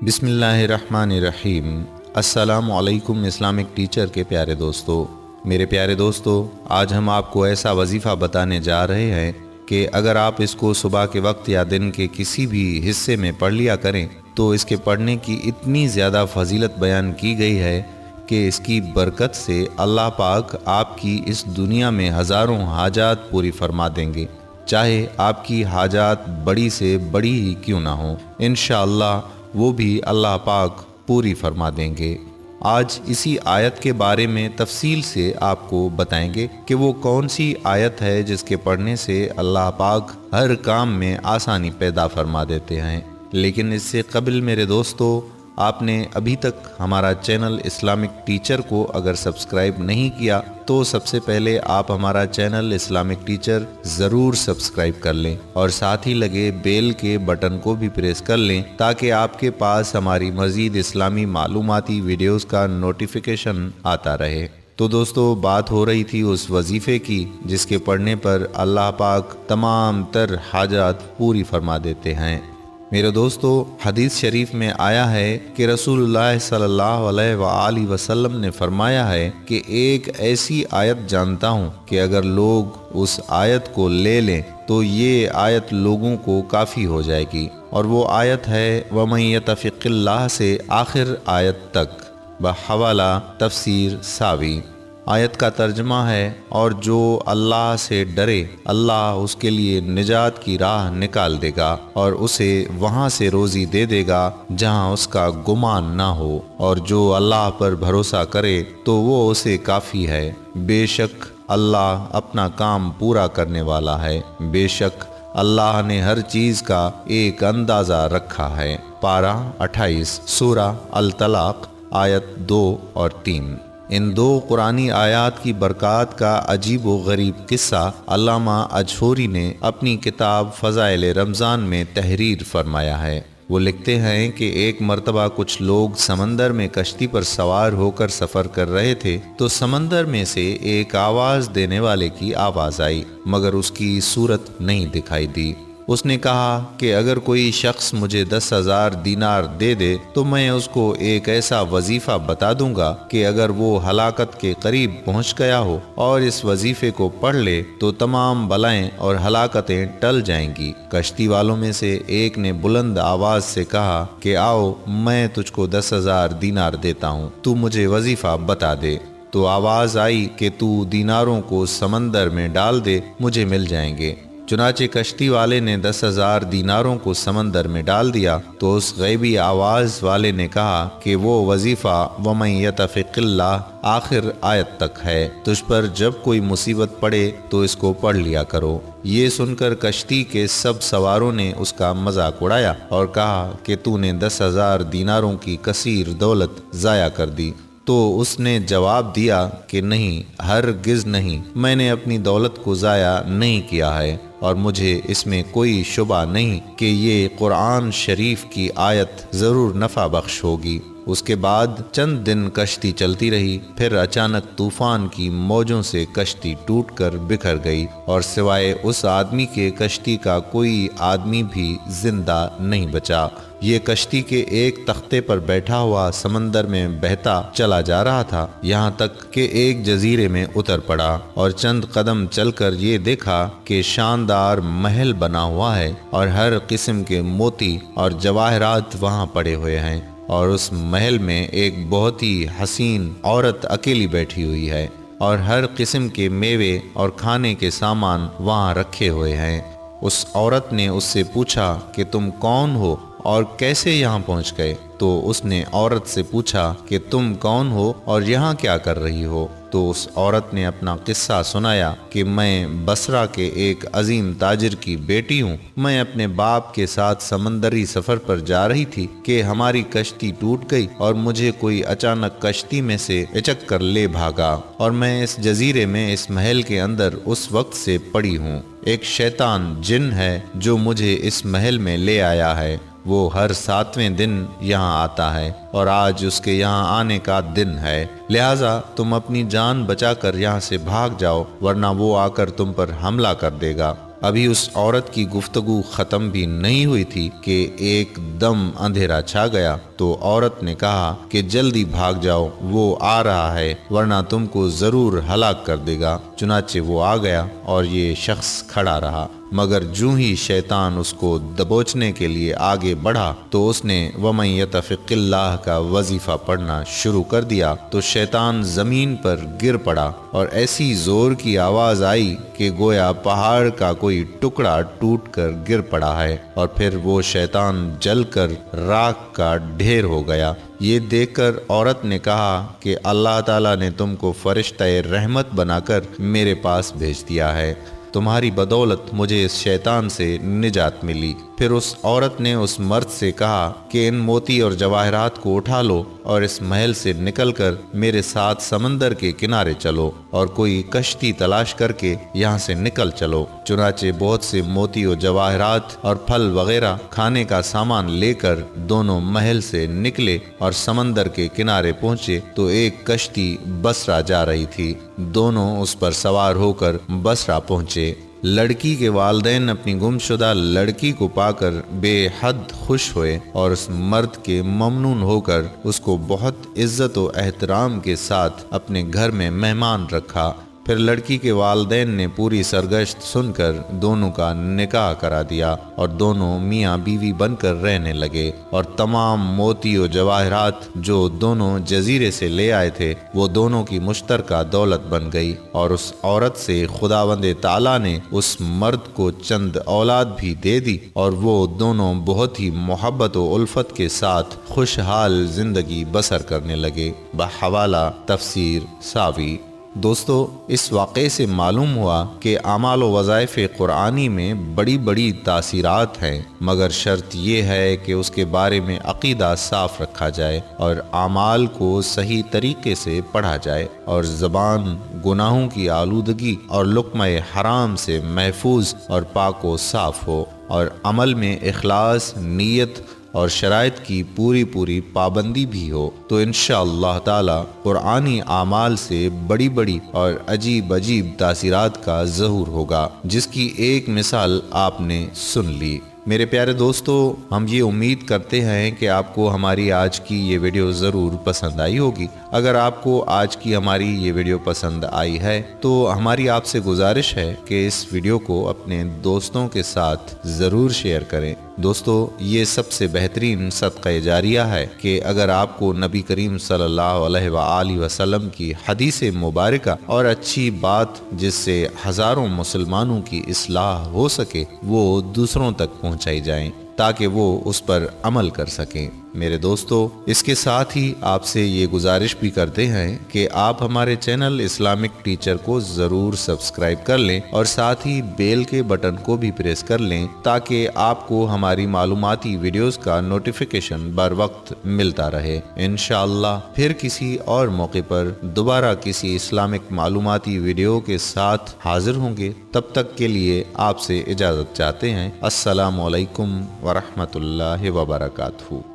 بسم اللہ الرحمن الرحیم۔ السلام علیکم اسلامک ٹیچر کے پیارے دوستو، میرے پیارے دوستو، آج ہم آپ کو ایسا وظیفہ بتانے جا رہے ہیں کہ اگر آپ اس کو صبح کے وقت یا دن کے کسی بھی حصے میں پڑھ لیا کریں تو اس کے پڑھنے کی اتنی زیادہ فضیلت بیان کی گئی ہے کہ اس کی برکت سے اللہ پاک آپ کی اس دنیا میں ہزاروں حاجات پوری فرما دیں گے، چاہے آپ کی حاجات بڑی سے بڑی ہی کیوں نہ ہوں، انشاءاللہ وہ بھی اللہ پاک پوری فرما دیں گے۔ آج اسی آیت کے بارے میں تفصیل سے آپ کو بتائیں گے کہ وہ کون سی آیت ہے جس کے پڑھنے سے اللہ پاک ہر کام میں آسانی پیدا فرما دیتے ہیں۔ لیکن اس سے قبل میرے دوستو، آپ نے ابھی تک ہمارا چینل اسلامک ٹیچر کو اگر سبسکرائب نہیں کیا تو سب سے پہلے آپ ہمارا چینل اسلامک ٹیچر ضرور سبسکرائب کر لیں اور ساتھ ہی لگے بیل کے بٹن کو بھی پریس کر لیں تاکہ آپ کے پاس ہماری مزید اسلامی معلوماتی ویڈیوز کا نوٹیفیکیشن آتا رہے۔ تو دوستو، بات ہو رہی تھی اس وظیفے کی جس کے پڑھنے پر اللہ پاک تمام تر حاجات پوری فرما دیتے ہیں۔ میرے دوستو، حدیث شریف میں آیا ہے کہ رسول اللہ صلی اللہ علیہ وآلہ وسلم نے فرمایا ہے کہ ایک ایسی آیت جانتا ہوں کہ اگر لوگ اس آیت کو لے لیں تو یہ آیت لوگوں کو کافی ہو جائے گی، اور وہ آیت ہے وَمَن يَتَّقِ اللَّهَ سے آخر آیت تک، بحوالہ تفسیر ساوی۔ آیت کا ترجمہ ہے، اور جو اللہ سے ڈرے اللہ اس کے لیے نجات کی راہ نکال دے گا اور اسے وہاں سے روزی دے دے گا جہاں اس کا گمان نہ ہو، اور جو اللہ پر بھروسہ کرے تو وہ اسے کافی ہے۔ بے شک اللہ اپنا کام پورا کرنے والا ہے، بے شک اللہ نے ہر چیز کا ایک اندازہ رکھا ہے۔ پارہ 28 سورہ الطلاق آیت 2 اور 3۔ ان دو قرآنی آیات کی برکات کا عجیب و غریب قصہ علامہ اجہوری نے اپنی کتاب فضائل رمضان میں تحریر فرمایا ہے۔ وہ لکھتے ہیں کہ ایک مرتبہ کچھ لوگ سمندر میں کشتی پر سوار ہو کر سفر کر رہے تھے تو سمندر میں سے ایک آواز دینے والے کی آواز آئی، مگر اس کی صورت نہیں دکھائی دی۔ اس نے کہا کہ اگر کوئی شخص مجھے 10,000 دینار دے دے تو میں اس کو ایک ایسا وظیفہ بتا دوں گا کہ اگر وہ ہلاکت کے قریب پہنچ گیا ہو اور اس وظیفے کو پڑھ لے تو تمام بلائیں اور ہلاکتیں ٹل جائیں گی۔ کشتی والوں میں سے ایک نے بلند آواز سے کہا کہ آؤ، میں تجھ کو 10,000 دینار دیتا ہوں، تو مجھے وظیفہ بتا دے۔ تو آواز آئی کہ تو دیناروں کو سمندر میں ڈال دے، مجھے مل جائیں گے۔ چنانچہ کشتی والے نے 10,000 دیناروں کو سمندر میں ڈال دیا تو اس غیبی آواز والے نے کہا کہ وہ وظیفہ وَمَن يَتَّقِ اللَّهَ آخر آیت تک ہے، تجھ پر جب کوئی مصیبت پڑے تو اس کو پڑھ لیا کرو۔ یہ سن کر کشتی کے سب سواروں نے اس کا مذاق اڑایا اور کہا کہ تو نے 10,000 دیناروں کی کثیر دولت ضائع کر دی۔ تو اس نے جواب دیا کہ نہیں، ہرگز نہیں، میں نے اپنی دولت کو ضائع نہیں کیا ہے، اور مجھے اس میں کوئی شبہ نہیں کہ یہ قرآن شریف کی آیت ضرور نفع بخش ہوگی۔ اس کے بعد چند دن کشتی چلتی رہی، پھر اچانک طوفان کی موجوں سے کشتی ٹوٹ کر بکھر گئی اور سوائے اس آدمی کے کشتی کا کوئی آدمی بھی زندہ نہیں بچا۔ یہ کشتی کے ایک تختے پر بیٹھا ہوا سمندر میں بہتا چلا جا رہا تھا، یہاں تک کہ ایک جزیرے میں اتر پڑا اور چند قدم چل کر یہ دیکھا کہ شاندار محل بنا ہوا ہے اور ہر قسم کے موتی اور جواہرات وہاں پڑے ہوئے ہیں، اور اس محل میں ایک بہت ہی حسین عورت اکیلی بیٹھی ہوئی ہے، اور ہر قسم کے میوے اور کھانے کے سامان وہاں رکھے ہوئے ہیں۔ اس عورت نے اس سے پوچھا کہ تم کون ہو اور کیسے یہاں پہنچ گئے؟ تو اس نے عورت سے پوچھا کہ تم کون ہو اور یہاں کیا کر رہی ہو؟ تو اس عورت نے اپنا قصہ سنایا کہ میں بصرہ کے ایک عظیم تاجر کی بیٹی ہوں، میں اپنے باپ کے ساتھ سمندری سفر پر جا رہی تھی کہ ہماری کشتی ٹوٹ گئی اور مجھے کوئی اچانک کشتی میں سے اچک کر لے بھاگا، اور میں اس جزیرے میں اس محل کے اندر اس وقت سے پڑی ہوں۔ ایک شیطان جن ہے جو مجھے اس محل میں لے آیا ہے، وہ ہر 7ویں دن یہاں آتا ہے اور آج اس کے یہاں آنے کا دن ہے، لہٰذا تم اپنی جان بچا کر یہاں سے بھاگ جاؤ ورنہ وہ آ کر تم پر حملہ کر دے گا۔ ابھی اس عورت کی گفتگو ختم بھی نہیں ہوئی تھی کہ ایک دم اندھیرا چھا گیا، تو عورت نے کہا کہ جلدی بھاگ جاؤ، وہ آ رہا ہے ورنہ تم کو ضرور ہلاک کر دے گا۔ چنانچہ وہ آ گیا اور یہ شخص کھڑا رہا، مگر جوں ہی شیطان اس کو دبوچنے کے لیے آگے بڑھا تو اس نے وَمَن يَتَّقِ اللَّهَ کا وظیفہ پڑھنا شروع کر دیا، تو شیطان زمین پر گر پڑا اور ایسی زور کی آواز آئی کہ گویا پہاڑ کا کوئی ٹکڑا ٹوٹ کر گر پڑا ہے، اور پھر وہ شیطان جل کر راکھ کا ڈھیر ہو گیا۔ یہ دیکھ کر عورت نے کہا کہ اللہ تعالیٰ نے تم کو فرشتہ رحمت بنا کر میرے پاس بھیج دیا ہے، تمہاری بدولت مجھے اس شیطان سے نجات ملی۔ پھر اس عورت نے اس مرد سے کہا کہ ان موتی اور جواہرات کو اٹھا لو اور اس محل سے نکل کر میرے ساتھ سمندر کے کنارے چلو اور کوئی کشتی تلاش کر کے یہاں سے نکل چلو۔ چنانچہ بہت سے موتی و جواہرات اور پھل وغیرہ کھانے کا سامان لے کر دونوں محل سے نکلے اور سمندر کے کنارے پہنچے تو ایک کشتی بصرہ جا رہی تھی، دونوں اس پر سوار ہو کر بصرہ پہنچے۔ لڑکی کے والدین اپنی گمشدہ لڑکی کو پا کر بے حد خوش ہوئے اور اس مرد کے ممنون ہو کر اس کو بہت عزت و احترام کے ساتھ اپنے گھر میں مہمان رکھا۔ پھر لڑکی کے والدین نے پوری سرگشت سن کر دونوں کا نکاح کرا دیا اور دونوں میاں بیوی بن کر رہنے لگے، اور تمام موتی و جواہرات جو دونوں جزیرے سے لے آئے تھے وہ دونوں کی مشترکہ دولت بن گئی، اور اس عورت سے خداوند تعالیٰ نے اس مرد کو چند اولاد بھی دے دی، اور وہ دونوں بہت ہی محبت و الفت کے ساتھ خوشحال زندگی بسر کرنے لگے۔ بحوالہ تفسیر ساوی۔ دوستو، اس واقعے سے معلوم ہوا کہ اعمال و وظائف قرآنی میں بڑی بڑی تاثیرات ہیں، مگر شرط یہ ہے کہ اس کے بارے میں عقیدہ صاف رکھا جائے اور اعمال کو صحیح طریقے سے پڑھا جائے، اور زبان گناہوں کی آلودگی اور لقمہ حرام سے محفوظ اور پاک و صاف ہو، اور عمل میں اخلاص، نیت اور شرائط کی پوری پابندی بھی ہو، تو انشاءاللہ تعالی قرآنی اعمال سے بڑی بڑی اور عجیب تاثیرات کا ظہور ہوگا، جس کی ایک مثال آپ نے سن لی۔ میرے پیارے دوستو، ہم یہ امید کرتے ہیں کہ آپ کو ہماری آج کی یہ ویڈیو ضرور پسند آئی ہوگی۔ اگر آپ کو آج کی ہماری یہ ویڈیو پسند آئی ہے تو ہماری آپ سے گزارش ہے کہ اس ویڈیو کو اپنے دوستوں کے ساتھ ضرور شیئر کریں۔ دوستو، یہ سب سے بہترین صدقہ جاریہ ہے کہ اگر آپ کو نبی کریم صلی اللہ علیہ وآلہ وسلم کی حدیث مبارکہ اور اچھی بات جس سے ہزاروں مسلمانوں کی اصلاح ہو سکے وہ دوسروں تک پہنچائی جائیں تاکہ وہ اس پر عمل کر سکیں۔ میرے دوستو، اس کے ساتھ ہی آپ سے یہ گزارش بھی کرتے ہیں کہ آپ ہمارے چینل اسلامک ٹیچر کو ضرور سبسکرائب کر لیں اور ساتھ ہی بیل کے بٹن کو بھی پریس کر لیں تاکہ آپ کو ہماری معلوماتی ویڈیوز کا نوٹیفیکیشن بر وقت ملتا رہے۔ انشاءاللہ پھر کسی اور موقع پر دوبارہ کسی اسلامک معلوماتی ویڈیو کے ساتھ حاضر ہوں گے۔ تب تک کے لیے آپ سے اجازت چاہتے ہیں۔ السلام علیکم ورحمۃ اللہ وبرکاتہ۔